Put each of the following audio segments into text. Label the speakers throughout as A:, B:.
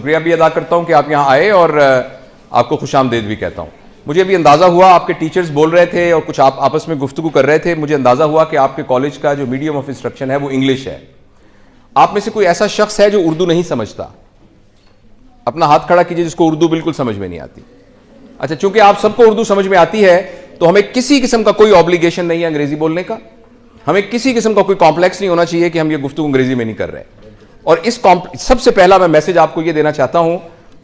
A: शुक्रिया भी अदा करता हूं कि आप यहां आए और आपको खुशामदीद भी कहता हूं। मुझे अभी अंदाजा हुआ, आपके टीचर्स बोल रहे थे और कुछ आप आपस में गुफ्तगू कर रहे थे, मुझे अंदाजा हुआ कि आपके कॉलेज का जो मीडियम ऑफ इंस्ट्रक्शन है वो इंग्लिश है। आप में से कोई ऐसा शख्स है जो उर्दू नहीं समझता? अपना हाथ खड़ा कीजिए जिसको उर्दू बिल्कुल समझ में नहीं आती। अच्छा, चूंकि आप सबको उर्दू समझ में आती है तो हमें किसी किस्म का कोई ऑब्लिगेशन नहीं है अंग्रेजी बोलने का। हमें किसी किस्म का कोई कॉम्प्लेक्स नहीं होना चाहिए कि हम ये गुफ्तगू अंग्रेजी में नहीं कर रहे। और इस सबसे पहला मैं मैसेज आपको ये देना चाहता हूं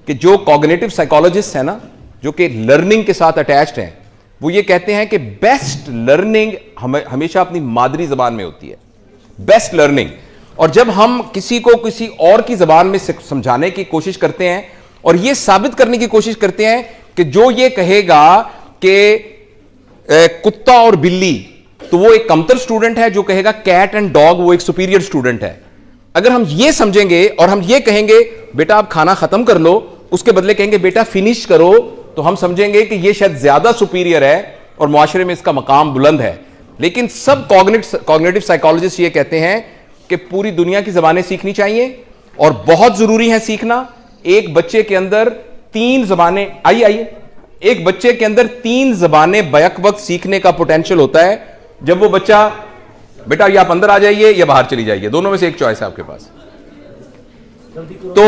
A: कि जो कॉग्निटिव साइकोलॉजिस्ट है ना, जो कि लर्निंग के साथ अटैच्ड हैं, वो ये कहते हैं कि बेस्ट लर्निंग हमेशा अपनी मादरी जबान में होती है, बेस्ट लर्निंग। और जब हम किसी को किसी और की जबान में समझाने की कोशिश करते हैं और यह साबित करने की कोशिश करते हैं कि जो ये कहेगा कि कुत्ता और बिल्ली, तो वो एक कमतर स्टूडेंट है, जो कहेगा कैट एंड डॉग वो एक सुपीरियर स्टूडेंट है। अगर हम ये समझेंगे और हम ये कहेंगे बेटा आप खाना खत्म कर लो, उसके बदले कहेंगे बेटा फिनिश करो, तो हम समझेंगे कि ये शायद ज्यादा सुपीरियर है और मुआशरे में इसका मकाम बुलंद है। लेकिन सब कॉग्निटिव साइकोलॉजिस्ट ये कहते हैं कि पूरी दुनिया की जबानें सीखनी चाहिए और बहुत जरूरी है सीखना। एक बच्चे के अंदर 3 जबानें, आइए, एक बच्चे के अंदर 3 जबानें बैक वक्त सीखने का पोटेंशियल होता है। जब वो बच्चा, बेटा ये आप अंदर आ जाइए या बाहर चली जाइए, दोनों में से एक चॉइस है आपके पास। तो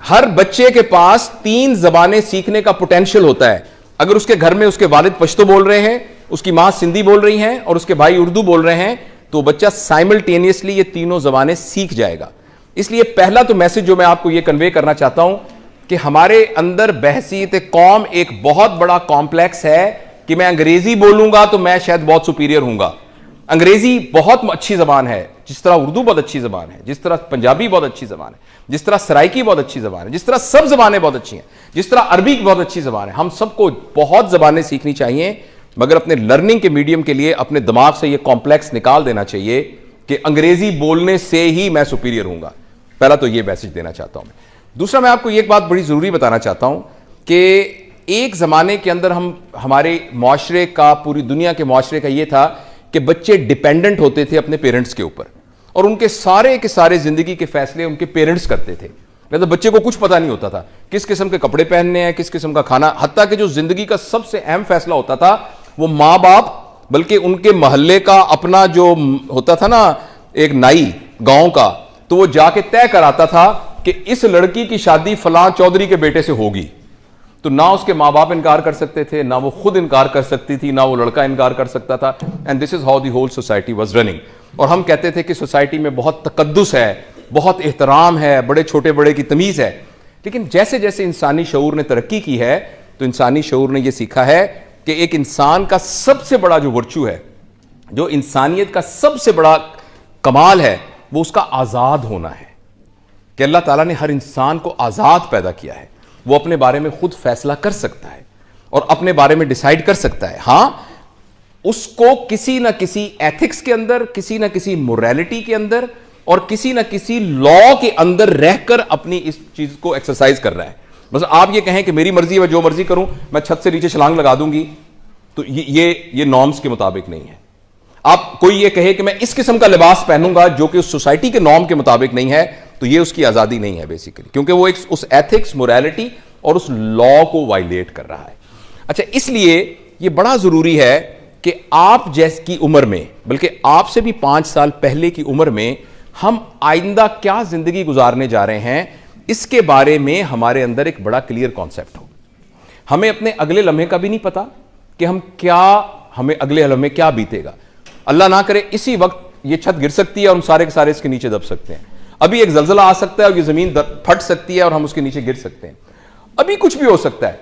A: हर बच्चे के पास 3 जबानें सीखने का पोटेंशियल होता है। अगर उसके घर में उसके वालिद पश्तो बोल रहे हैं, उसकी मां सिंधी बोल रही हैं और उसके भाई उर्दू बोल रहे हैं, तो बच्चा साइमल्टेनियसली ये तीनों जबानें सीख जाएगा। इसलिए पहला तो मैसेज जो मैं आपको ये कन्वे करना चाहता हूं कि हमारे अंदर बहसीत कौम एक बहुत बड़ा कॉम्प्लेक्स है कि मैं अंग्रेजी बोलूंगा तो मैं शायद बहुत सुपीरियर हूंगा। अंग्रेजी बहुत अच्छी जबान है, जिस तरह उर्दू बहुत अच्छी जबान है, जिस तरह पंजाबी बहुत अच्छी जबान है, जिस तरह सराइकी बहुत अच्छी जबान है, जिस तरह सब जबानें बहुत अच्छी हैं, जिस तरह अरबी बहुत अच्छी जबान है। हम सबको बहुत जबानें सीखनी चाहिए, मगर अपने लर्निंग के मीडियम के लिए अपने दिमाग से यह कॉम्प्लेक्स निकाल देना चाहिए कि अंग्रेजी बोलने से ही मैं सुपीरियर हूंगा। पहला तो यह मैसेज देना चाहता हूं मैं। दूसरा, मैं आपको एक बात बड़ी जरूरी बताना चाहता हूं कि एक जमाने के अंदर हमारे मुआशरे का, पूरी दुनिया के मुआशरे का यह था कि बच्चे डिपेंडेंट होते थे अपने पेरेंट्स के ऊपर और उनके सारे के सारे जिंदगी के फैसले उनके पेरेंट्स करते थे। मतलब बच्चे को कुछ पता नहीं होता था किस किस्म के कपड़े पहनने हैं, किस किस्म का खाना, हत्ता कि जो जिंदगी का सबसे अहम फैसला होता था वो माँ बाप, बल्कि उनके मोहल्ले का अपना जो होता था ना एक नाई गांव का, तो वो जाके तय कराता था कि इस लड़की की शादी फलां चौधरी के बेटे से होगी। तो ना उसके माँ बाप इनकार कर सकते थे, ना वो खुद इनकार कर सकती थी, ना वो लड़का इनकार कर सकता था। And this is how the whole society was running. और हम कहते थे कि सोसाइटी में बहुत तकद्दुस है, बहुत एहतराम है, बड़े छोटे बड़े की तमीज है। लेकिन जैसे जैसे इंसानी शऊर ने तरक्की की है, तो इंसानी शऊर ने यह सीखा है कि एक इंसान का सबसे बड़ा जो वर्चू है, जो इंसानियत का सबसे बड़ा कमाल है, वो उसका आजाद होना है। कि अल्लाह ताला ने हर इंसान को आजाद पैदा किया है, वो अपने बारे में खुद फैसला कर सकता है और अपने बारे में डिसाइड कर सकता है। हां, उसको किसी ना किसी एथिक्स के अंदर, किसी ना किसी मोरालिटी के अंदर और किसी ना किसी लॉ के अंदर रहकर अपनी इस चीज को एक्सरसाइज कर रहा है। बस आप ये कहें कि मेरी मर्जी है, जो मर्जी करूं, मैं छत से नीचे छलांग लगा दूंगी, तो ये नॉर्म्स के मुताबिक नहीं है। आप कोई ये कहे कि मैं इस किस्म का लिबास पहनूंगा जो कि उस सोसाइटी के नॉर्म के मुताबिक नहीं है, तो ये उसकी आजादी नहीं है बेसिकली, क्योंकि वो एक उस एथिक्स, मोरालिटी और उस लॉ को वायलेट कर रहा है। अच्छा, इसलिए ये बड़ा जरूरी है कि आप जैसी उम्र में, बल्कि आपसे भी 5 साल पहले की उम्र में, हम आइंदा क्या जिंदगी गुजारने जा रहे हैं, इसके बारे में हमारे अंदर एक बड़ा क्लियर कॉन्सेप्ट हो। हमें अपने अगले लम्हे का भी नहीं पता कि हमें अगले लम्हे क्या बीतेगा। अल्लाह ना करे इसी वक्त ये छत गिर सकती है और हम सारे के सारे इसके नीचे दब सकते हैं। अभी एक जलजला आ सकता है और ये जमीन फट सकती है और हम उसके नीचे गिर सकते हैं। अभी कुछ भी हो सकता है।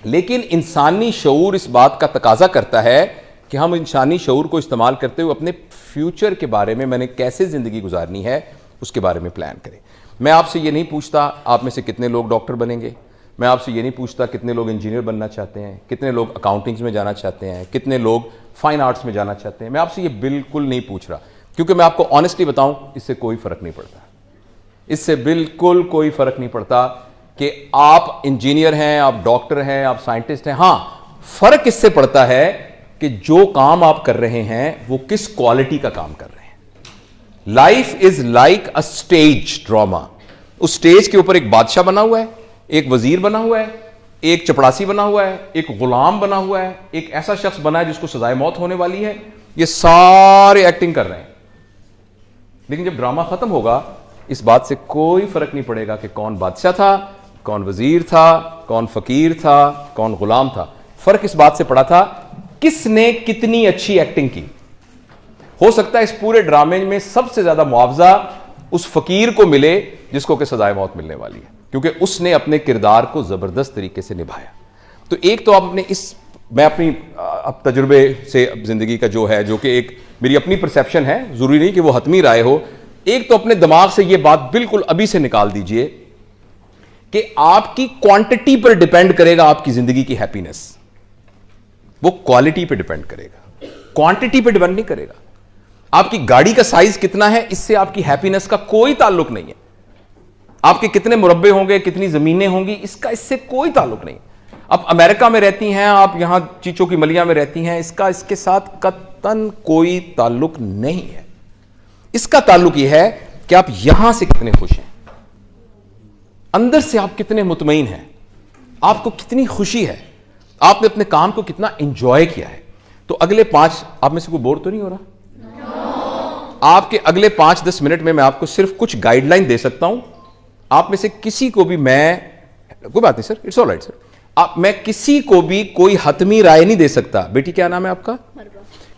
A: लेकिन इंसानी शऊर इस बात का तकाजा करता है कि हम इंसानी शऊर को इस्तेमाल करते हुए अपने फ्यूचर के बारे में, मैंने कैसे जिंदगी गुजारनी है, उसके बारे में प्लान करें। मैं आपसे ये नहीं पूछता आप में से कितने लोग डॉक्टर बनेंगे, मैं आपसे ये नहीं पूछता कितने लोग इंजीनियर बनना चाहते हैं, कितने लोग अकाउंटिंग्स में जाना चाहते हैं, कितने लोग फाइन आर्ट्स में जाना चाहते हैं। मैं आपसे ये बिल्कुल नहीं पूछ रहा, क्योंकि मैं आपको ऑनेस्टली बताऊं, इससे कोई फर्क नहीं पड़ता। इससे बिल्कुल कोई फर्क नहीं पड़ता कि आप इंजीनियर हैं, आप डॉक्टर हैं, आप साइंटिस्ट हैं। हां, फर्क इससे पड़ता है कि जो काम आप कर रहे हैं वो किस क्वालिटी का काम कर रहे हैं। Life is like a stage drama. उस स्टेज के ऊपर एक बादशाह बना हुआ है, एक वजीर बना हुआ है, एक चपड़ासी बना हुआ है, एक गुलाम बना हुआ है, एक ऐसा शख्स बना है जिसको सजाए मौत होने वाली है। ये सारे एक्टिंग कर रहे हैं, लेकिन जब ड्रामा खत्म होगा इस बात से कोई फर्क नहीं पड़ेगा कि कौन बादशाह था, कौन वजीर था, कौन फकीर था, कौन गुलाम था। फर्क इस बात से पड़ा था किसने कितनी अच्छी एक्टिंग की। हो सकता है इस पूरे ड्रामे में सबसे ज्यादा मुआवजा उस फकीर को मिले जिसको कि सजाए मौत मिलने वाली है, क्योंकि उसने अपने किरदार को जबरदस्त तरीके से निभाया। तो एक तो आप अपने मैं अपनी अब तजुर्बे से जिंदगी का जो है, जो कि एक मेरी अपनी परसेप्शन है, जरूरी नहीं कि वो हतमी राय हो, एक तो अपने दिमाग से ये बात बिल्कुल अभी से निकाल दीजिए कि आपकी क्वांटिटी पर डिपेंड करेगा आपकी जिंदगी की हैप्पीनेस, वो क्वालिटी पे डिपेंड करेगा, क्वांटिटी पे डिपेंड नहीं करेगा। आपकी गाड़ी का साइज कितना है इससे आपकी हैप्पीनेस का कोई ताल्लुक नहीं है। आपके कितने मुरब्बे होंगे, कितनी जमीनें होंगी, इसका इससे कोई ताल्लुक नहीं। अब अमेरिका में रहती हैं आप, यहां चीचों की मलिया में रहती हैं, इसका इसके साथ कतन कोई ताल्लुक नहीं है। इसका ताल्लुक यह है कि आप यहां से कितने खुश हैं, अंदर से आप कितने मुतमईन हैं, आपको कितनी खुशी है, आपने अपने काम को कितना एंजॉय किया है। तो अगले 5, आप में से कोई बोर तो नहीं हो रहा? आपके अगले 5-10 मिनट में मैं आपको सिर्फ कुछ गाइडलाइन दे सकता हूं। आप में से किसी को भी कोई बात नहीं sir, it's all right sir, मैं किसी को भी कोई हतमी राय नहीं दे सकता। बेटी क्या नाम है आपका?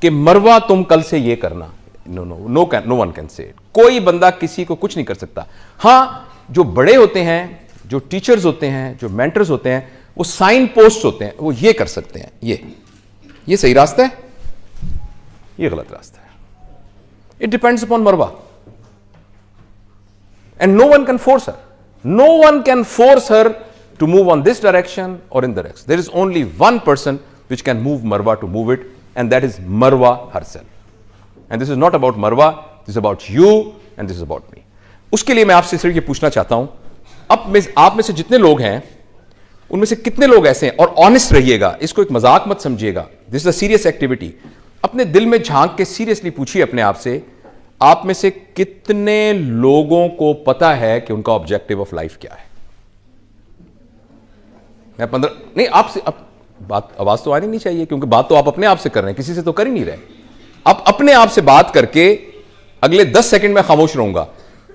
A: कि मरवा तुम कल से ये करना, no one can say it. कोई बंदा किसी को कुछ नहीं कर सकता। हां, जो बड़े होते हैं, जो टीचर्स होते हैं, जो मेंटर्स होते हैं, वो साइन पोस्ट होते हैं, वो ये कर सकते हैं, ये सही रास्ता है, ये गलत रास्ता है। It depends upon Marwa, and no one can force her, no one can force her to move on this direction or in the next. There is only one person which can move Marwa to move it, and that is Marwa herself. And this is not about Marwa, this is about you and this is about me. उसके लिए मैं आपसे सिर्फ ये पूछना चाहता हूं, आप में से जितने लोग हैं उनमें से कितने लोग ऐसे हैं, और ऑनेस्ट रहिएगा, इसको एक मजाक मत समझिएगा, this is a serious activity. अपने दिल में झांक के सीरियसली पूछिए अपने आप से, आप में से कितने लोगों को पता है कि उनका ऑब्जेक्टिव ऑफ लाइफ क्या है? मैं 15 नहीं, आपसे बात आवाज तो आनी नहीं चाहिए, क्योंकि बात तो आप अपने आप से कर रहे हैं, किसी से तो कर ही नहीं रहे। आप अपने आप से बात करके अगले 10 सेकंड में खामोश रहूंगा,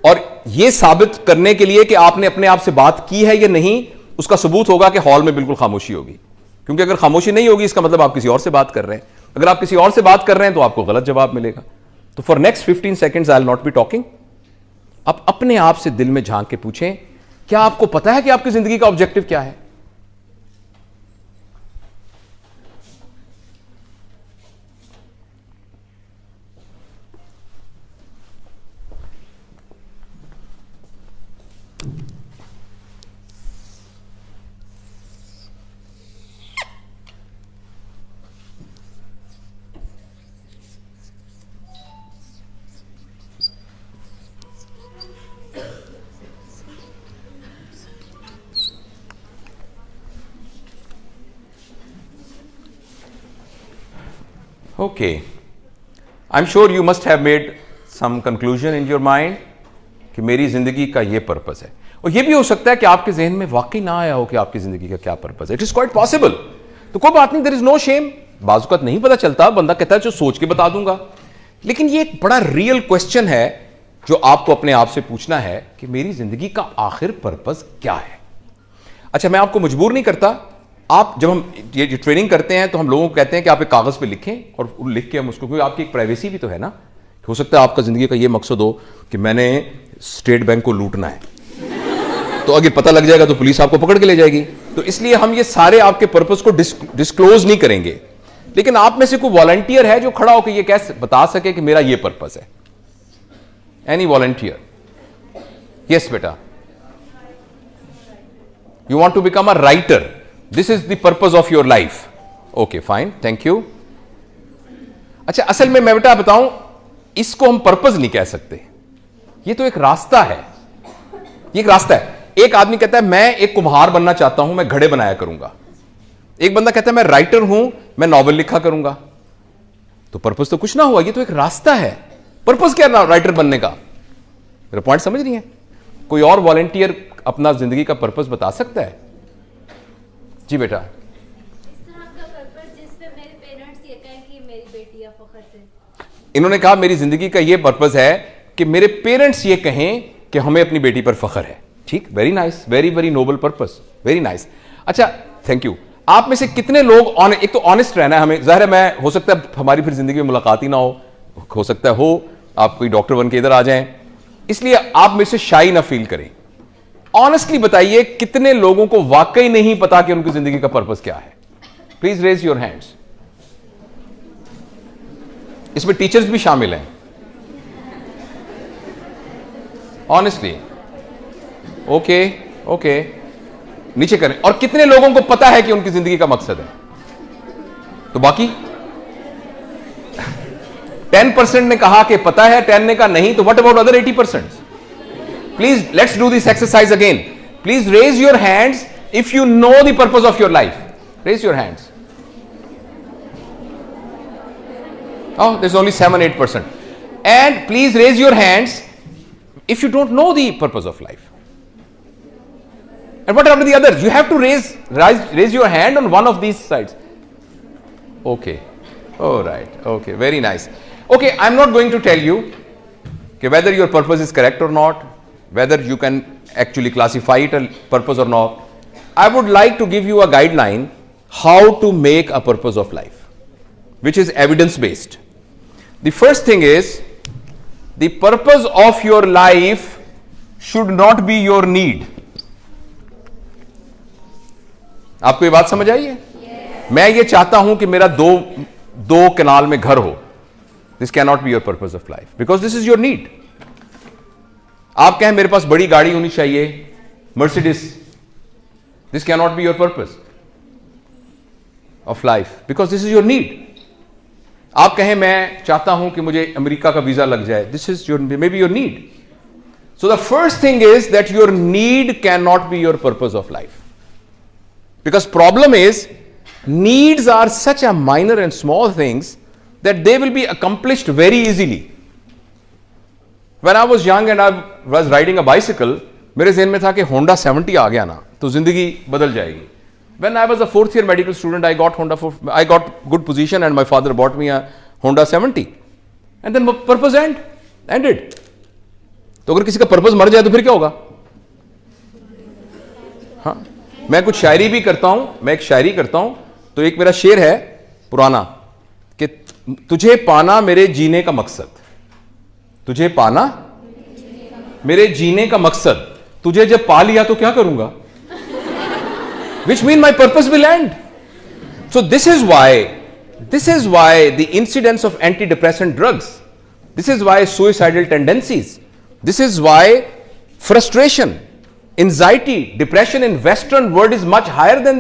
A: और यह साबित करने के लिए कि आपने अपने आप से बात की है या नहीं, उसका सबूत होगा कि हॉल में बिल्कुल खामोशी होगी। क्योंकि अगर खामोशी नहीं होगी इसका मतलब आप किसी और से बात कर रहे हैं। अगर आप किसी और से बात कर रहे हैं तो आपको गलत जवाब मिलेगा। तो for next 15 seconds I will not be talking. आप अपने आप से दिल में झांक के पूछें, क्या आपको पता है कि आपकी जिंदगी का ऑब्जेक्टिव क्या है? Okay, I'm sure you must have made some conclusion in your mind कि मेरी जिंदगी का ये पर्पस है। और ये भी हो सकता है कि आपके जहन में वाकई ना आया हो कि आपकी जिंदगी का क्या पर्पस है। It is quite possible. तो कोई बात नहीं, देयर इज नो शेम। बाजुकत नहीं पता चलता, बंदा कहता है जो सोच के बता दूंगा। लेकिन ये एक बड़ा रियल क्वेश्चन है जो आपको अपने आप से पूछना है कि मेरी जिंदगी का आखिर पर्पस क्या है। अच्छा, मैं आपको मजबूर नहीं करता। आप जब हम ये ट्रेनिंग करते हैं तो हम लोगों को कहते हैं कि आप एक कागज पे लिखें, और लिख के हम उसको, क्योंकि आपकी एक प्राइवेसी भी तो है ना। हो सकता है आपका जिंदगी का ये मकसद हो कि मैंने स्टेट बैंक को लूटना है, तो अगर पता लग जाएगा तो पुलिस आपको पकड़ के ले जाएगी। तो इसलिए हम ये सारे आपके पर्पस को डिस्क्लोज नहीं करेंगे। लेकिन आप में से कोई वॉलंटियर है जो खड़ा होकर ये कैसे बता सके कि मेरा ये पर्पस है? Any volunteer? यस बेटा, you want to become a writer, this is the purpose of your life. Okay fine, thank you. अच्छा, असल में मैं बेटा बताऊं, इसको हम पर्पस नहीं कह सकते, ये तो एक रास्ता है। ये एक रास्ता है। एक आदमी कहता है मैं एक कुम्हार बनना चाहता हूं, मैं घड़े बनाया करूंगा। एक बंदा कहता है मैं राइटर हूं, मैं नॉवेल लिखा करूंगा। तो पर्पस तो कुछ ना हुआ, ये तो एक रास्ता है। पर्पस क्या है राइटर बनने का? मेरा पॉइंट समझ रही है? कोई और वॉलंटियर अपना जिंदगी का पर्पस बता सकता है? जी बेटा। इन्होंने कहा मेरी जिंदगी का यह पर्पस है कि मेरे पेरेंट्स ये कहें कि हमें अपनी बेटी पर फख्र है। ठीक, very nice, very very noble purpose, very nice. अच्छा, थैंक यू। आप में से कितने लोग एक तो ऑनेस्ट रहना है हमें, जाहिर है मैं, हो सकता है हमारी फिर जिंदगी में मुलाकात ही ना हो सकता है हो आप कोई डॉक्टर बन के इधर आ जाएं, इसलिए आप में से शाई ना फील करें। ऑनेस्टली बताइए कितने लोगों को वाकई नहीं पता कि उनकी जिंदगी का पर्पस क्या है? Please raise your hands. इसमें टीचर्स भी शामिल हैं, ऑनेस्टली। ओके ओके, नीचे करें। और कितने लोगों को पता है कि उनकी जिंदगी का मकसद है? तो बाकी 10% ने कहा कि पता है, 10 ने कहा नहीं, तो what about other 80%? Please let's do this exercise again. Please raise your hands if you know the purpose of your life. Raise your hands. Oh, there's only 7-8%. And please raise your hands if you don't know the purpose of life. And what about the others? You have to raise your hand on one of these sides. Okay. All right. Okay. Very nice. Okay. I'm not going to tell you whether your purpose is correct or not, whether you can actually classify it a purpose or not. I would like to give you a guideline how to make a purpose of life, which is evidence based. The first thing is, the purpose of your life should not be your need. आपको ये बात समझ आई है? Yes. मैं ये चाहता हूं कि मेरा दो कनाल में घर हो. This cannot be your purpose of life because this is your need. आप कहें मेरे पास बड़ी गाड़ी होनी चाहिए, Mercedes. This cannot be your purpose of life because this is your need. आप कहें मैं चाहता हूं कि मुझे अमेरिका का वीजा लग जाए, this is your maybe your need. So the first thing is that your need can not be your purpose of life, because problem is needs are such a minor and small things that they will be accomplished very easily. When I was young and I was riding a bicycle, मेरे ज़हन में था कि Honda 70 आ गया ना तो जिंदगी बदल जाएगी. When I was a 4th year medical student, I got good position and my father bought me a Honda 70. And then purpose ended. तो अगर किसी का पर्पस मर जाए तो फिर क्या होगा? हाँ, मैं कुछ शायरी भी करता हूं, मैं एक शायरी करता हूं, तो एक मेरा शेर है पुराना कि तुझे पाना मेरे जीने का मकसद, तुझे पाना मेरे जीने का मकसद, तुझे जब पा लिया तो क्या करूंगा? Which mean my purpose will end. So this is why the incidence of antidepressant drugs, this is why suicidal tendencies, this is why frustration, anxiety, depression in Western world is much higher than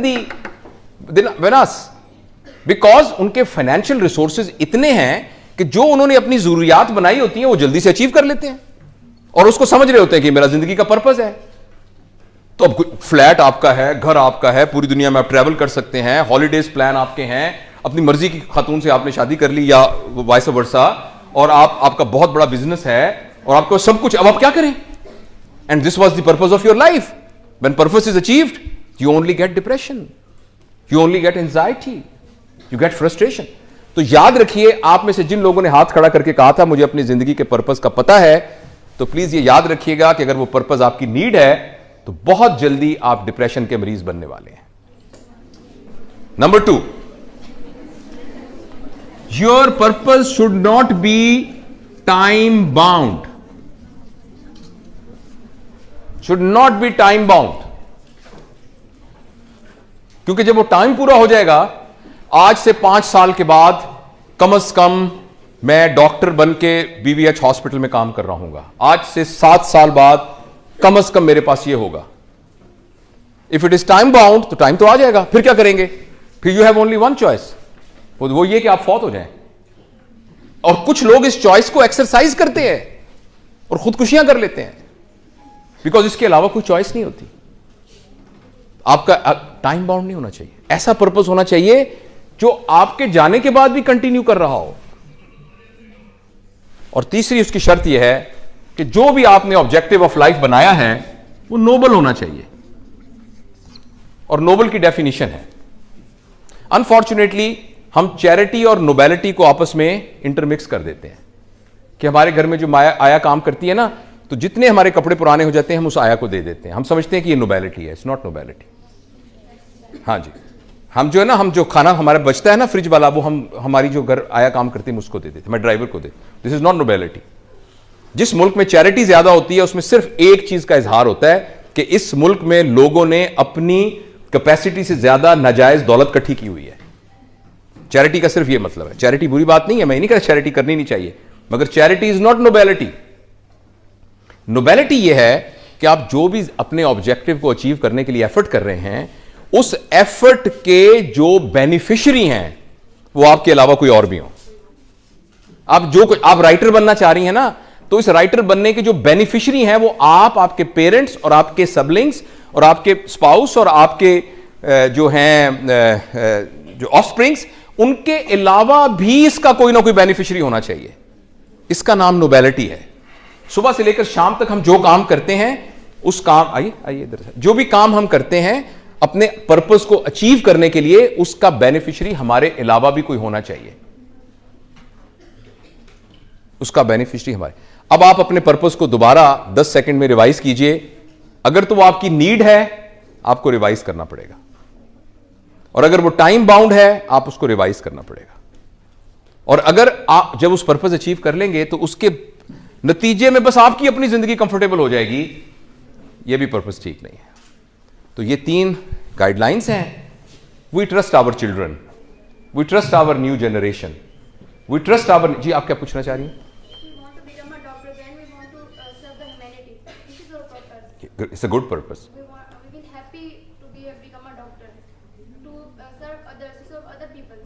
A: us, because उनके financial resources इतने हैं कि जो उन्होंने अपनी जरूरियात बनाई होती हैं वो जल्दी से अचीव कर लेते हैं और उसको समझ रहे होते हैं कि मेरा जिंदगी का पर्पस है. तो अब फ्लैट आपका है, घर आपका है, पूरी दुनिया में आप ट्रैवल कर सकते हैं, हॉलीडेज प्लान आपके हैं, अपनी मर्जी की खातून से आपने शादी कर ली या वाइस वर्सा, और आपका बहुत बड़ा बिजनेस है और आपको सब कुछ, अब आप क्या करें? And this was the purpose of your life. When purpose is achieved, you only get depression, you only get anxiety, you get frustration. तो याद रखिए, आप में से जिन लोगों ने हाथ खड़ा करके कहा था मुझे अपनी जिंदगी के पर्पस का पता है, तो प्लीज ये याद रखिएगा कि अगर वो पर्पस आपकी नीड है तो बहुत जल्दी आप डिप्रेशन के मरीज बनने वाले हैं. Number 2, your purpose should not be time bound, should not be time bound. क्योंकि जब वो टाइम पूरा हो जाएगा, आज से 5 साल के बाद कम से कम मैं डॉक्टर बन के बीवीएच हॉस्पिटल में काम कर रहा हूंगा, आज से 7 साल बाद कम से कम मेरे पास ये होगा. If it is time bound तो टाइम तो आ जाएगा, फिर क्या करेंगे? फिर you have only one choice, वो ये कि आप फौत हो जाएं. और कुछ लोग इस चॉइस को एक्सरसाइज करते हैं और खुदकुशियां कर लेते हैं, बिकॉज इसके अलावा कोई चॉइस नहीं होती. आपका टाइम बाउंड नहीं होना चाहिए, ऐसा पर्पस होना चाहिए जो आपके जाने के बाद भी कंटिन्यू कर रहा हो. और तीसरी उसकी शर्त यह है कि जो भी आपने ऑब्जेक्टिव ऑफ लाइफ बनाया है वो नोबल होना चाहिए, और नोबल की डेफिनेशन है। अनफॉर्चुनेटली हम चैरिटी और नोबेलिटी को आपस में इंटरमिक्स कर देते हैं कि हमारे घर में जो आया काम करती है ना, तो जितने हमारे कपड़े पुराने हो जाते हैं हम उस आया को दे देते हैं, हम समझते हैं कि ये नोबेलिटी है। It's not nobility. हाँ जी, हम जो है ना, हम जो खाना हमारा बचता है ना फ्रिज वाला, वो हम हमारी जो घर आया काम करती है उसको दे देते हैं, मैं ड्राइवर को दे। This is not nobility. जिस मुल्क में चैरिटी ज्यादा होती है उसमें सिर्फ एक चीज का इजहार होता है कि इस मुल्क में लोगों ने अपनी कैपेसिटी से ज्यादा नाजायज दौलत इकट्ठी की हुई है। चैरिटी का सिर्फ यह मतलब है। चैरिटी बुरी बात नहीं है, मैं नहीं कहता चैरिटी करनी नहीं चाहिए, मगर charity is not nobility. Nobility यह है कि आप जो भी अपने ऑब्जेक्टिव को अचीव करने के लिए एफर्ट कर रहे हैं, उस एफर्ट के जो बेनिफिशियरी हैं वो आपके अलावा कोई और भी हो। आप राइटर बनना चाह रही हैं ना, तो इस राइटर बनने के जो बेनिफिशियरी हैं वो आप, आपके पेरेंट्स और आपके सबलिंग्स और आपके स्पाउस और आपके जो हैं जो ऑफस्प्रिंग्स, उनके अलावा भी इसका कोई ना कोई बेनिफिशियरी होना चाहिए। इसका नाम नोबेलिटी है। सुबह से लेकर शाम तक हम जो काम करते हैं उस काम, आइए इधर से, जो भी काम हम करते हैं अपने पर्पस को अचीव करने के लिए, उसका बेनिफिशियरी हमारे अलावा भी कोई होना चाहिए। उसका बेनिफिशियरी हमारे। अब आप अपने पर्पस को दोबारा 10 सेकंड में रिवाइज कीजिए। अगर तो वो आपकी नीड है, आपको रिवाइज करना पड़ेगा, और अगर वो टाइम बाउंड है, आप उसको रिवाइज करना पड़ेगा। और अगर आप जब उस पर्पस अचीव कर लेंगे तो उसके नतीजे में बस आपकी अपनी जिंदगी कंफर्टेबल हो जाएगी, ये भी पर्पस ठीक नहीं है। तो ये 3 गाइडलाइंस हैं। We trust our children, we trust our new generation, we trust our. जी आप क्या पूछना चाह रही हैं? It's a good purpose.
B: We will happy to become a doctor, to serve others, to serve other people.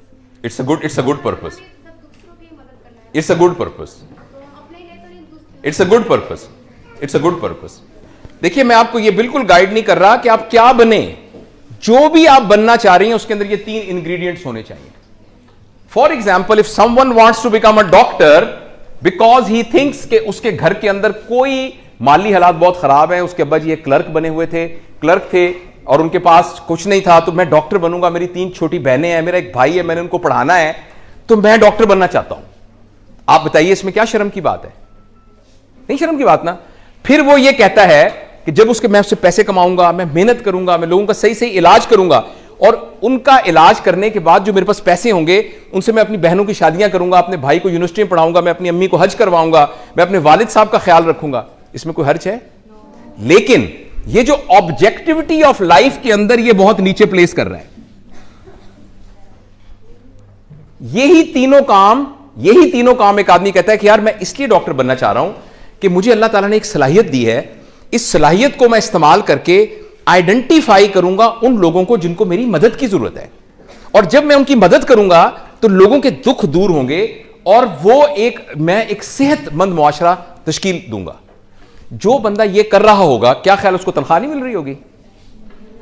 A: It's a good purpose.
B: दूसरों की मदद करना है।
A: It's a good purpose.
B: तो अपने लिए तो नहीं,
A: It's a good purpose. It's a good purpose. देखिए, मैं आपको ये बिल्कुल गाइड नहीं कर रहा कि आप क्या बने। जो भी आप बनना चाह रही हैं उसके अंदर ये 3 इंग्रेडिएंट्स होने चाहिए। For example, if someone wants to become a doctor because he thinks कि उसके घर के अंदर कोई माली हालात बहुत खराब है, उसके अब्बा जी एक क्लर्क बने हुए थे, क्लर्क थे और उनके पास कुछ नहीं था, तो मैं डॉक्टर बनूंगा, मेरी 3 छोटी बहनें हैं, मेरा एक भाई है, मैंने उनको पढ़ाना है, तो मैं डॉक्टर बनना चाहता हूं। आप बताइए इसमें क्या शर्म की बात है? नहीं शर्म की बात ना। फिर वो ये कहता है कि जब मैं उससे पैसे कमाऊंगा, मैं मेहनत करूंगा, मैं लोगों का सही सही इलाज करूंगा, और उनका इलाज करने के बाद जो मेरे पास पैसे होंगे उनसे मैं अपनी बहनों की शादियां करूंगा, अपने भाई को यूनिवर्सिटी में पढ़ाऊंगा, मैं अपनी अम्मी को हज करवाऊंगा, मैं अपने वालिद साहब का ख्याल रखूंगा। इसमें कोई हर्ज है? लेकिन ये जो ऑब्जेक्टिविटी ऑफ लाइफ के अंदर ये बहुत नीचे प्लेस कर रहा है। यही तीनों काम एक आदमी कहता है कि यार मैं इसलिए डॉक्टर बनना चाह रहा हूं कि मुझे अल्लाह ताला ने एक सलाहियत दी है, इस सलाहियत को मैं इस्तेमाल करके आइडेंटिफाई करूंगा उन लोगों को जिनको मेरी मदद की जरूरत है, और जब मैं उनकी मदद करूंगा तो लोगों के दुख दूर होंगे और मैं एक सेहतमंद मुआशरा तश्कील दूंगा। जो बंदा ये कर रहा होगा, क्या ख्याल उसको तनख्वाह नहीं मिल रही होगी?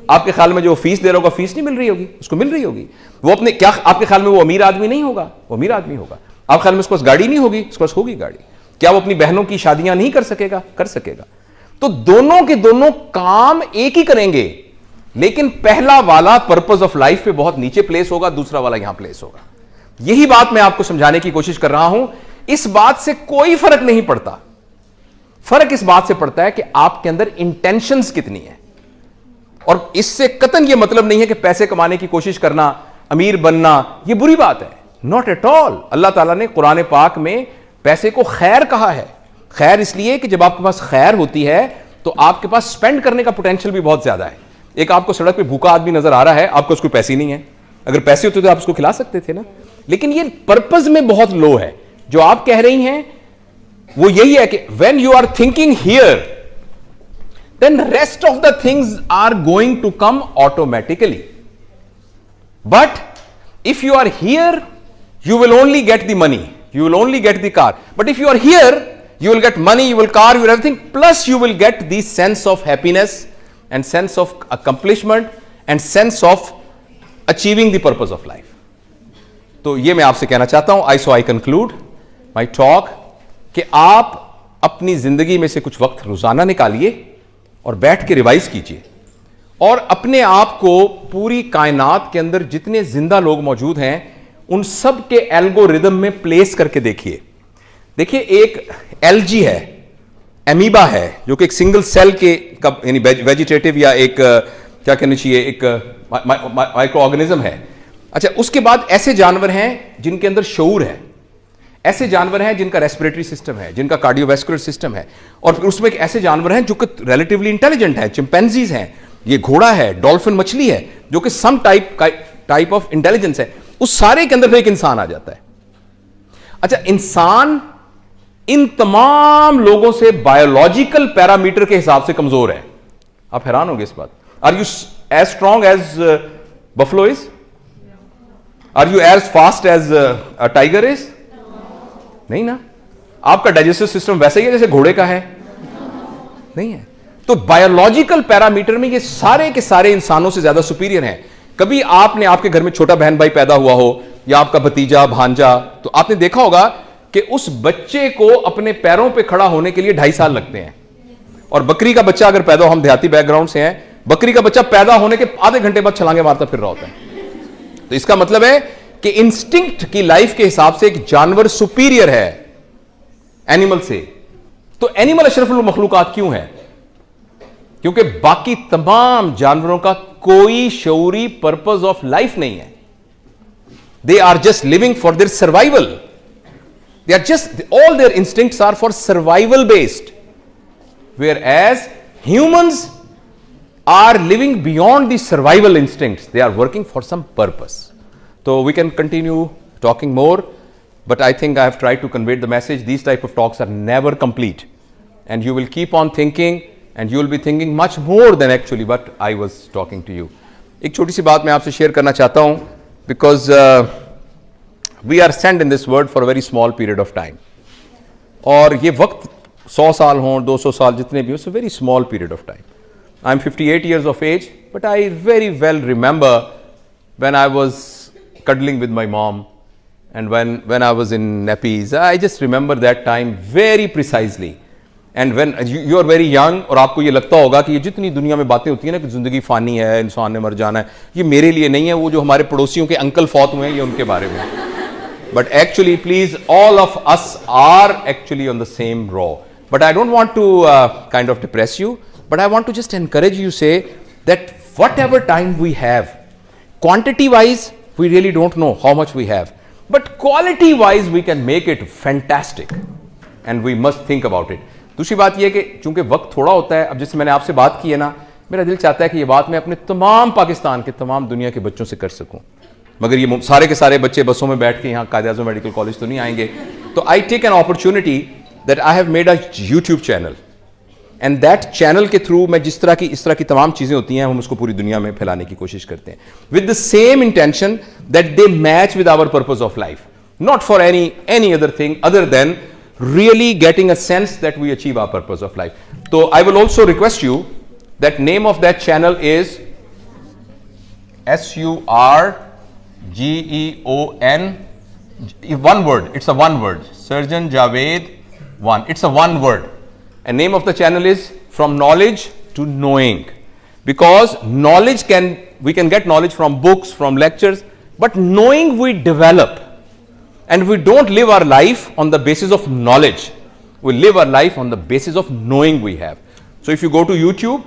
A: आपके ख्याल में जो फीस दे रहा होगा, फीस नहीं मिल रही होगी? उसको मिल रही होगी। वो अपने क्या आपके ख्याल में वो अमीर आदमी नहीं होगा? वो अमीर आदमी होगा। आपके ख्याल में उसके पास गाड़ी नहीं होगी? उसके पास होगी गाड़ी। क्या वो अपनी बहनों की शादियां नहीं कर सकेगा? कर सकेगा। तो दोनों के दोनों काम एक ही करेंगे, लेकिन पहला वाला पर्पस ऑफ लाइफ पे बहुत नीचे प्लेस होगा, दूसरा वाला यहां प्लेस होगा। यही बात मैं आपको समझाने की कोशिश कर रहा हूं। इस बात से कोई फर्क नहीं पड़ता। फर्क इस बात से पड़ता है कि आपके अंदर इंटेंशंस कितनी है। और इससे कतन यह मतलब नहीं है कि पैसे कमाने की कोशिश करना, अमीर बनना, यह बुरी बात है। Not at all. अल्लाह ताला ने कुरान पाक में पैसे को खैर कहा है। खैर इसलिए कि जब आपके पास खैर होती है तो आपके पास स्पेंड करने का पोटेंशियल भी बहुत ज्यादा है। एक आपको सड़क पे भूखा आदमी नजर आ रहा है, आपको उसको पैसे नहीं है। अगर पैसे होते तो आप उसको खिला सकते थे ना। लेकिन ये पर्पस में बहुत लो है। जो आप कह रही हैं वो यही है कि when you are thinking here, then rest of the things are going to come automatically. But if you are here, you will only get the money, you will only get the car. But if you are here, you will get money, you will car, you will everything, plus you will get the sense of happiness and sense of accomplishment and sense of achieving the purpose of life. तो ये मैं आपसे कहना चाहता हूं। So I conclude my talk कि आप अपनी जिंदगी में से कुछ वक्त रोजाना निकालिए और बैठ के रिवाइज कीजिए और अपने आप को पूरी कायनात के अंदर जितने जिंदा लोग मौजूद हैं उन सब के एल्गोरिदम में प्लेस करके देखिए। देखिए, एक एलजी है, एमीबा है, जो कि एक सिंगल सेल के यानी वेजिटेटिव या एक क्या कहना चाहिए, एक माइक्रो ऑर्गेनिज्म है। अच्छा, उसके बाद ऐसे जानवर हैं जिनके अंदर शऊर है, ऐसे जानवर हैं जिनका रेस्पिरेटरी सिस्टम है, जिनका कार्डियोवैस्कुलर सिस्टम है, और फिर उसमें एक ऐसे जानवर हैं जो कि रिलेटिवली इंटेलिजेंट है, चिंपैंजीज हैं, ये घोड़ा है, डॉल्फिन मछली है, जो कि सम टाइप ऑफ इंटेलिजेंस है। उस सारे के अंदर फिर एक इंसान आ जाता है। अच्छा, इंसान इन तमाम लोगों से बायोलॉजिकल पैरामीटर के हिसाब से कमजोर है। आप हैरान होंगे इस बात। Are you as strong as buffalo is? Are you as fast as a tiger is? नहीं ना। आपका डाइजेस्टिव सिस्टम वैसा ही है जैसे घोड़े का है? नहीं है। तो बायोलॉजिकल पैरामीटर में ये सारे के सारे इंसानों से ज्यादा सुपीरियर हैं। कभी आपने आपके घर में छोटा बहन भाई पैदा हुआ हो या आपका भतीजा भांजा, तो आपने देखा होगा कि उस बच्चे को अपने पैरों पे खड़ा होने के लिए 2.5 साल लगते हैं। और बकरी का बच्चा अगर पैदा हो, हम देहाती बैकग्राउंड से हैं, बकरी का बच्चा पैदा होने के आधे घंटे बाद छलांगे मारता फिर रहा होता है। तो इसका मतलब है कि इंस्टिंक्ट की लाइफ के हिसाब से एक जानवर सुपीरियर है एनिमल से। तो एनिमल अशरफुल मखलूकात क्यों है? क्योंकि बाकी तमाम जानवरों का कोई शऊरी पर्पस ऑफ लाइफ नहीं है। They are just living for their survival. They are just, all their instincts are for survival based. Whereas humans are living beyond the survival instincts. They are working for some purpose. So we can continue talking more, but I think I have tried to convey the message. These type of talks are never complete. And you will keep on thinking and you will be thinking much more than actually what I was talking to you. एक छोटी सी बात मैं आपसे share करना चाहता हूं, because we are sent in this world for a very small period of time. और ये वक्त 100 साल हों, 200 साल, जितने भी हो, it's a very small period of time. I'm 58 years of age, but I very well remember when I was cuddling with my mom and when I was in nappies. I just remember that time very precisely. And when you are very young, और आपको ये लगता होगा कि ये जितनी दुनिया में बातें होती है ना कि जिंदगी फानी है, इंसान ने मर जाना है, ये मेरे लिए नहीं है, वो जो हमारे पड़ोसियों के अंकल फौत हुए हैं ये उनके बारे में। But actually, please, all of us are actually on the same row. But I don't want to kind of depress you, but I want to just encourage you, say that whatever time we have, quantity wise, we really don't know how much we have, but quality wise, we can make it fantastic. And we must think about it. दूसरी बात यह कि चूंकि वक्त थोड़ा होता है, अब जैसे मैंने आपसे बात की है ना, मेरा दिल चाहता है कि ये बात मैं अपने तमाम पाकिस्तान के तमाम दुनिया के बच्चों से कर सकूं। मगर ये सारे के सारे बच्चे बसों में बैठ के यहाँ कायद-ए-आज़म मेडिकल कॉलेज तो नहीं आएंगे। तो I take an opportunity that I have made a YouTube channel, and that channel के थ्रू मैं इस तरह की तमाम चीजें होती हैं, हम उसको पूरी दुनिया में फैलाने की कोशिश करते हैं, with the same intention that they match with our purpose of life, not for any other thing other than really getting a sense that we achieve our purpose of life. So I will also request you that name of that channel is SURGEON, one word, it's a one word, Surgeon Javed 1, it's a one word, and name of the channel is From Knowledge to Knowing, because we can get knowledge from books, from lectures, but knowing we develop. And we don't live our life on the basis of knowledge. We live our life on the basis of knowing we have. So if you go to YouTube,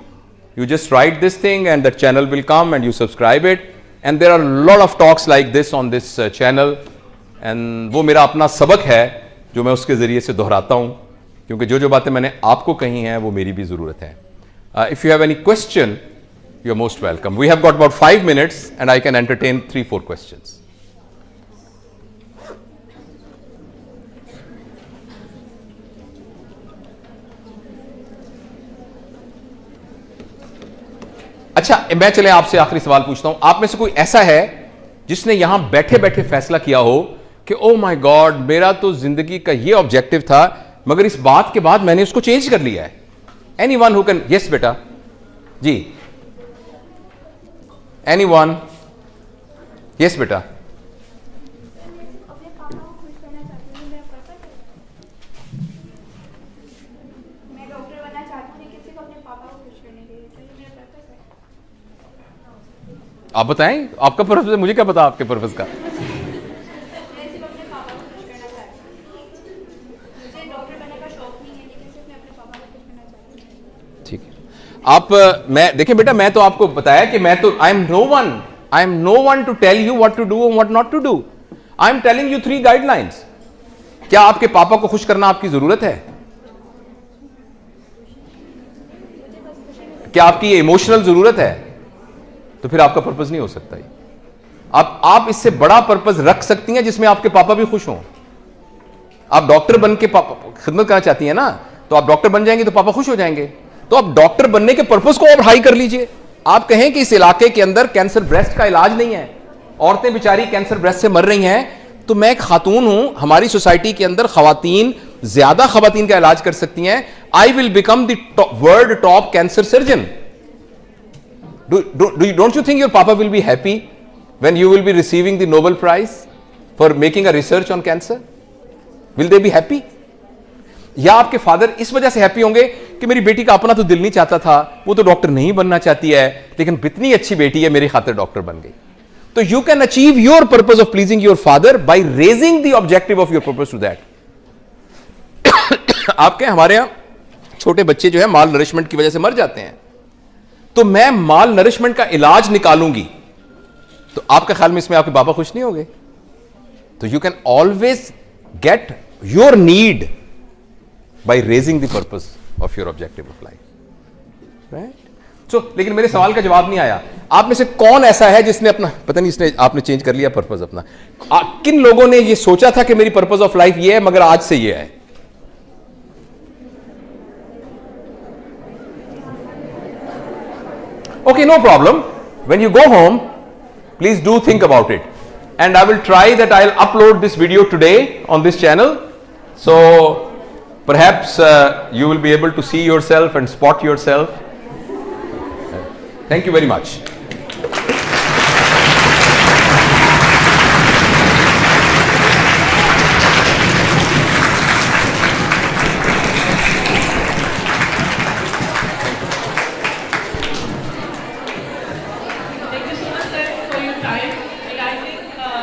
A: you just write this thing and the channel will come and you subscribe it. And there are a lot of talks like this on this channel. And वो मेरा अपना सबक है जो मैं उसके ज़रिए से दोहराता हूँ, क्योंकि जो बातें मैंने आपको कही हैं वो मेरी भी ज़रूरत है. If you have any question, you are most welcome. We have got about 5 minutes and I can entertain 3-4 questions. अच्छा, मैं चले आपसे आखिरी सवाल पूछता हूं. आप में से कोई ऐसा है जिसने यहां बैठे बैठे फैसला किया हो कि ओ माय गॉड, मेरा तो जिंदगी का ये ऑब्जेक्टिव था, मगर इस बात के बाद मैंने उसको चेंज कर लिया है? Anyone who can? यस बेटा जी, एनीवन? यस बेटा. आप बताएं, आपका पर्पस है, मुझे क्या पता आपके पर्पस का।
B: मैं सिर्फ अपने पापा को खुश करना चाहती हूँ। मुझे डॉक्टर बनने का शौक नहीं है, लेकिन सिर्फ मैं अपने पापा को खुश करना चाहती हूँ।
A: ठीक है, आप मैं देखिए बेटा, मैं तो आपको बताया कि मैं तो I am no one to tell you what to do और what not to do. I am telling you 3 guidelines. क्या आपके पापा को खुश करना आपकी जरूरत है? क्या आपकी ये इमोशनल जरूरत है? तो फिर आपका पर्पस नहीं हो सकता। आप इससे बड़ा पर्पस रख सकती हैं जिसमें आपके पापा भी खुश हों। आप डॉक्टर बन के पापा खिदमत करना चाहती हैं ना, तो आप डॉक्टर बन जाएंगे तो पापा खुश हो जाएंगे। तो आप डॉक्टर बनने के पर्पस को और हाई कर लीजिए। आप कहें कि इस इलाके के अंदर कैंसर ब्रेस्ट का इलाज नहीं है, औरतें बेचारी कैंसर ब्रेस्ट से मर रही हैं, तो मैं एक खातून हूं, हमारी सोसाइटी के अंदर खवातीन ज्यादा खवातीन का इलाज कर सकती हैं। I will become the world top cancer surgeon. Don't you think your papa will be happy when you will be receiving the Nobel prize for making a research on cancer? Will they be happy? या आपके father इस वजह से happy होंगे कि मेरी बेटी का अपना तो दिल नहीं चाहता था, वो तो डॉक्टर नहीं बनना चाहती है, लेकिन इतनी अच्छी बेटी है, मेरी खातिर डॉक्टर बन गई। तो you can achieve your purpose of pleasing your father by raising the objective of your purpose to that. आपके हमारे यहां छोटे बच्चे जो है माल नरिशमेंट की वजह से मर जाते हैं, तो मैं माल नरिशमेंट का इलाज निकालूंगी, तो आपका ख्याल में इसमें आपके पापा खुश नहीं होंगे? तो you can always get your need by raising the purpose of your objective of life, right? So लेकिन मेरे सवाल का जवाब नहीं आया। आप में से कौन ऐसा है जिसने अपना, पता नहीं इसने आपने चेंज कर लिया पर्पस अपना? किन लोगों ने ये सोचा था कि मेरी पर्पस ऑफ लाइफ ये है, मगर आज से ये है? Okay, no problem. When you go home, please do think about it. And I will try that I'll upload this video today on this channel. So perhaps you will be able to see yourself and spot yourself. Thank you very much.